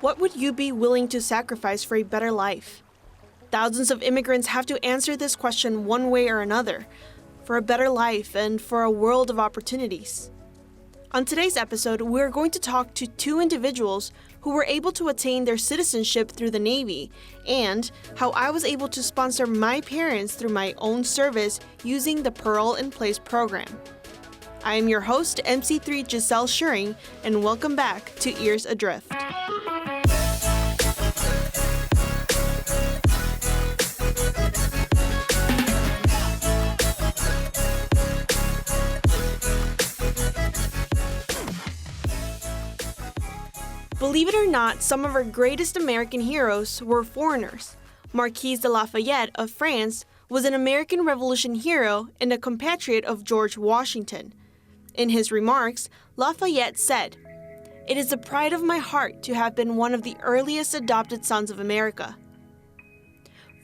What would you be willing to sacrifice for a better life? Thousands of immigrants have to answer this question one way or another, for a better life and for a world of opportunities. On today's episode, we're going to talk to two individuals who were able to attain their citizenship through the Navy, and how I was able to sponsor my parents through my own service using the Parole in Place program. I am your host, MC3 Giselle Schuring, and welcome back to Ears Adrift. Believe it or not, some of our greatest American heroes were foreigners. Marquis de Lafayette of France was an American Revolution hero and a compatriot of George Washington. In his remarks, Lafayette said, "It is the pride of my heart to have been one of the earliest adopted sons of America."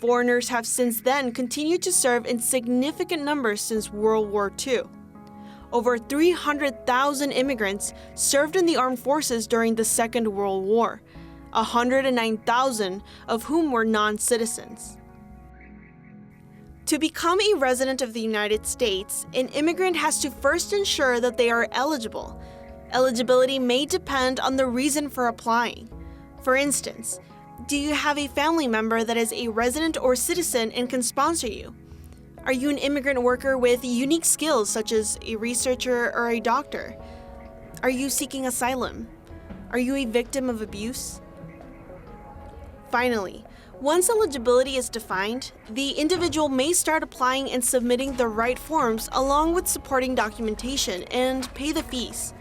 Foreigners have since then continued to serve in significant numbers since World War II. Over 300,000 immigrants served in the armed forces during the Second World War, 109,000 of whom were non-citizens. To become a resident of the United States, an immigrant has to first ensure that they are eligible. Eligibility may depend on the reason for applying. For instance, do you have a family member that is a resident or citizen and can sponsor you? Are you an immigrant worker with unique skills such as a researcher or a doctor? Are you seeking asylum? Are you a victim of abuse? Finally, once eligibility is defined, the individual may start applying and submitting the right forms along with supporting documentation and pay the fees.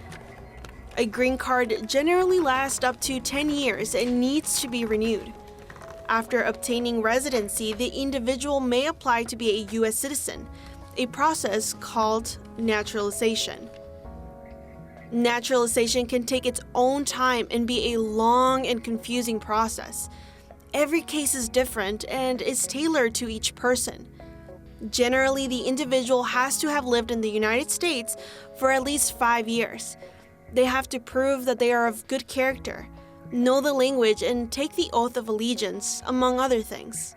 A green card generally lasts up to 10 years and needs to be renewed. After obtaining residency, the individual may apply to be a U.S. citizen, a process called naturalization. Naturalization can take its own time and be a long and confusing process. Every case is different and is tailored to each person. Generally, the individual has to have lived in the United States for at least 5 years. They have to prove that they are of good character, know the language, and take the oath of allegiance, among other things.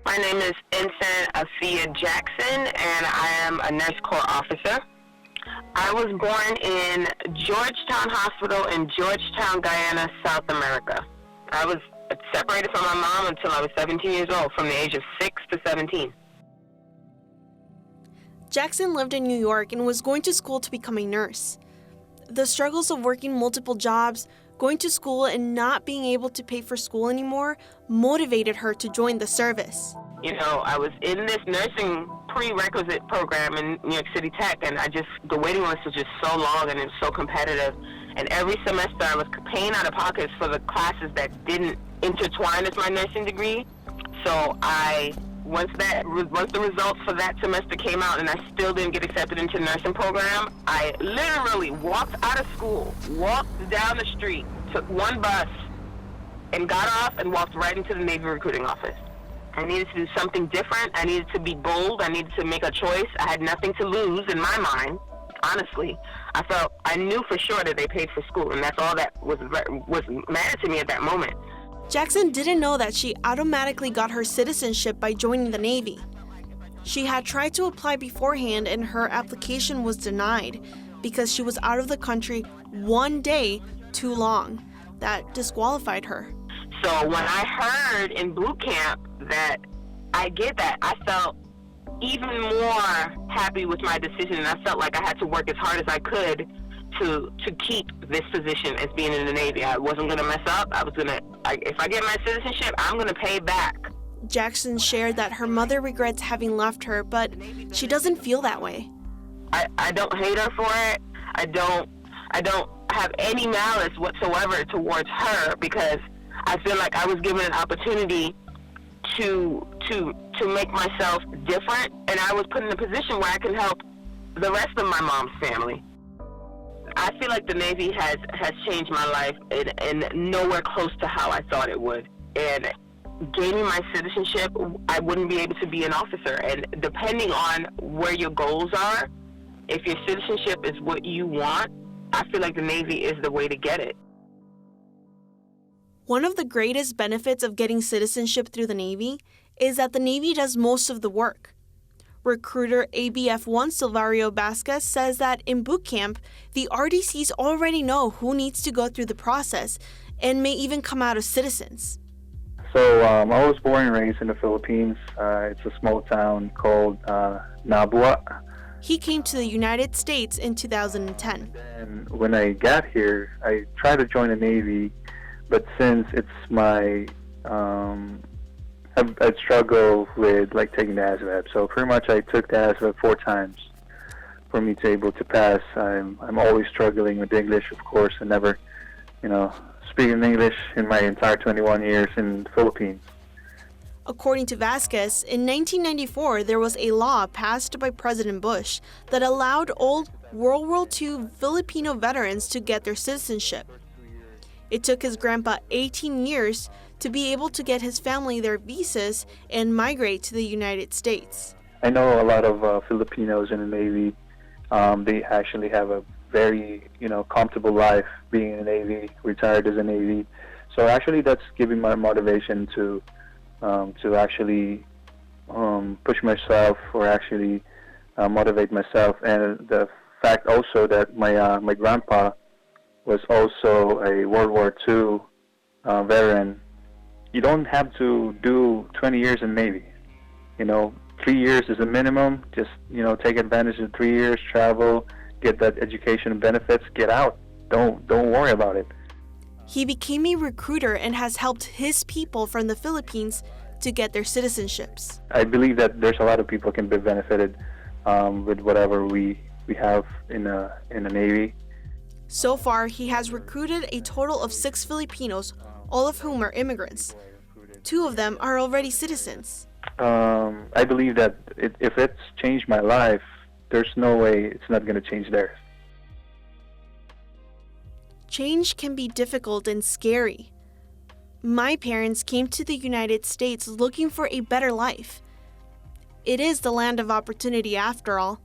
My name is Ensign Afia Jackson, and I am a Nurse Corps officer. I was born in Georgetown Hospital in Georgetown, Guyana, South America. I was separated from my mom until I was 17 years old, from the age of 6 to 17. Jackson lived in New York and was going to school to become a nurse. The struggles of working multiple jobs, going to school, and not being able to pay for school anymore motivated her to join the service. You know, I was in this nursing prerequisite program in New York City Tech, and the waiting list was just so long and it was so competitive. And every semester I was paying out of pocket for the classes that didn't intertwine with my nursing degree. So once the results for that semester came out and I still didn't get accepted into the nursing program, I literally walked out of school, walked down the street, took one bus, and got off and walked right into the Navy recruiting office. I needed to do something different. I needed to be bold. I needed to make a choice. I had nothing to lose in my mind, honestly. I knew for sure that they paid for school, and that's all that was mattered to me at that moment. Jackson didn't know that she automatically got her citizenship by joining the Navy. She had tried to apply beforehand and her application was denied because she was out of the country one day too long. That disqualified her. So when I heard in boot camp that I get that, I felt even more happy with my decision, and I felt like I had to work as hard as I could to keep this position as being in the Navy. I wasn't going to mess up. If I get my citizenship, I'm going to pay back. Jackson shared that her mother regrets having left her, but she doesn't feel that way. I don't hate her for it. I don't have any malice whatsoever towards her, because I feel like I was given an opportunity to make myself different, and I was put in a position where I can help the rest of my mom's family. I feel like the Navy has changed my life and nowhere close to how I thought it would. And gaining my citizenship, I wouldn't be able to be an officer. And depending on where your goals are, if your citizenship is what you want, I feel like the Navy is the way to get it. One of the greatest benefits of getting citizenship through the Navy is that the Navy does most of the work. Recruiter ABF1 Silvario Vasquez says that in boot camp, the RDCs already know who needs to go through the process and may even come out as citizens. So I was born and raised in the Philippines. It's a small town called Nabua. He came to the United States in 2010. And when I got here, I tried to join the Navy, but since it's my I struggle with taking the ASVAB. So pretty much I took the ASVAB 4 times for me to be able to pass. I'm always struggling with English, of course, and never, speaking English in my entire 21 years in the Philippines. According to Vasquez, in 1994 there was a law passed by President Bush that allowed old World War II Filipino veterans to get their citizenship. It took his grandpa 18 years to be able to get his family their visas and migrate to the United States. I know a lot of Filipinos in the Navy. They actually have a very, comfortable life being in the Navy, retired as a Navy. So actually that's giving my motivation to actually push myself or actually motivate myself. And the fact also that my grandpa was also a World War II veteran. You don't have to do 20 years in the Navy. 3 years is a minimum. Just, take advantage of 3 years, travel, get that education and benefits, get out. Don't worry about it. He became a recruiter and has helped his people from the Philippines to get their citizenships. I believe that there's a lot of people can be benefited with whatever we have in the Navy. So far, he has recruited a total of 6 Filipinos, all of whom are immigrants. 2 of them are already citizens. I believe that if it's changed my life, there's no way it's not going to change theirs. Change can be difficult and scary. My parents came to the United States looking for a better life. It is the land of opportunity after all.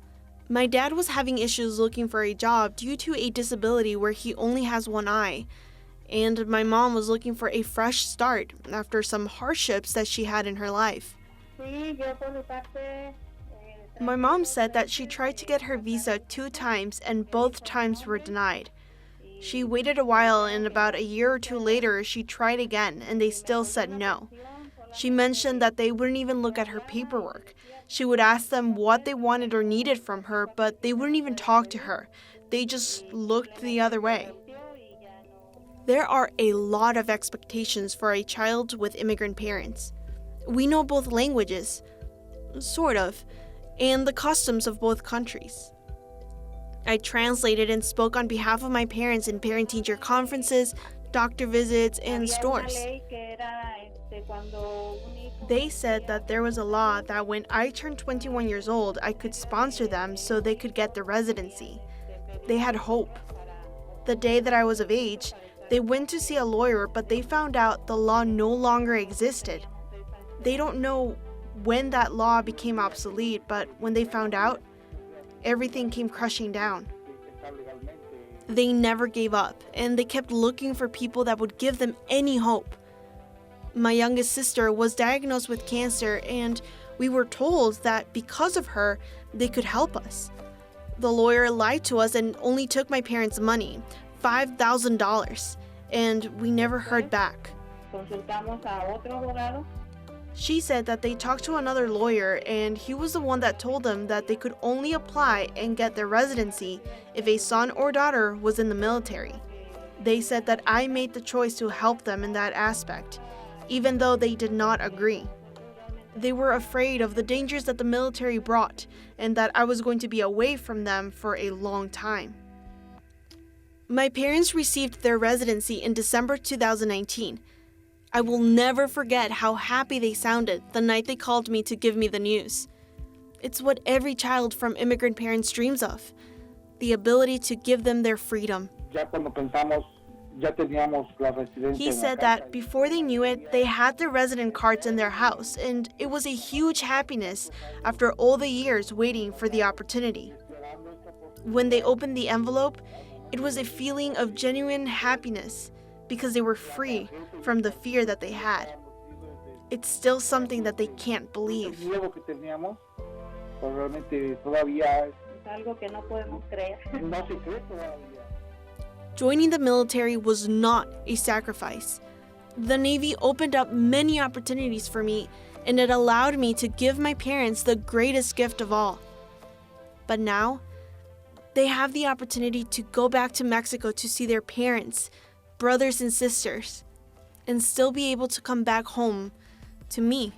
My dad was having issues looking for a job due to a disability where he only has one eye. And my mom was looking for a fresh start after some hardships that she had in her life. My mom said that she tried to get her visa 2 times and both times were denied. She waited a while and about a year or 2 later she tried again and they still said no. She mentioned that they wouldn't even look at her paperwork. She would ask them what they wanted or needed from her, but they wouldn't even talk to her. They just looked the other way. There are a lot of expectations for a child with immigrant parents. We know both languages, sort of, and the customs of both countries. I translated and spoke on behalf of my parents in parent-teacher conferences, doctor visits, and stores. They said that there was a law that when I turned 21 years old, I could sponsor them so they could get the residency. They had hope. The day that I was of age, they went to see a lawyer, but they found out the law no longer existed. They don't know when that law became obsolete, but when they found out, everything came crushing down. They never gave up, and they kept looking for people that would give them any hope. My youngest sister was diagnosed with cancer, and we were told that because of her, they could help us. The lawyer lied to us and only took my parents' money, $5,000, and we never heard back. She said that they talked to another lawyer, and he was the one that told them that they could only apply and get their residency if a son or daughter was in the military. They said that I made the choice to help them in that aspect, even though they did not agree. They were afraid of the dangers that the military brought and that I was going to be away from them for a long time. My parents received their residency in December 2019. I will never forget how happy they sounded the night they called me to give me the news. It's what every child from immigrant parents dreams of, the ability to give them their freedom. He said that before they knew it, they had their resident cards in their house, and it was a huge happiness after all the years waiting for the opportunity. When they opened the envelope, it was a feeling of genuine happiness because they were free from the fear that they had. It's still something that they can't believe. Joining the military was not a sacrifice. The Navy opened up many opportunities for me, and it allowed me to give my parents the greatest gift of all. But now, they have the opportunity to go back to Mexico to see their parents, brothers and sisters, and still be able to come back home to me.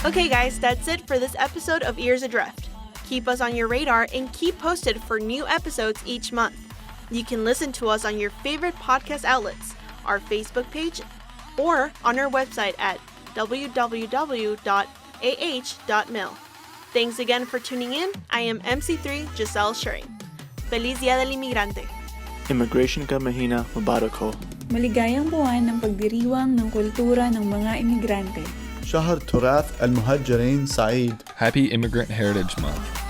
Okay guys, that's it for this episode of Ears Adrift. Keep us on your radar and keep posted for new episodes each month. You can listen to us on your favorite podcast outlets, our Facebook page, or on our website at www.ah.mil. Thanks again for tuning in. I am MC3 Giselle Schuring. Feliz Día del Inmigrante. Immigration ka mahina, mubarak ho. Maligayang buwan ng pagdiriwang ng kultura ng mga imigrante. شهر تراث المهجرين سعيد. Happy Immigrant Heritage Month.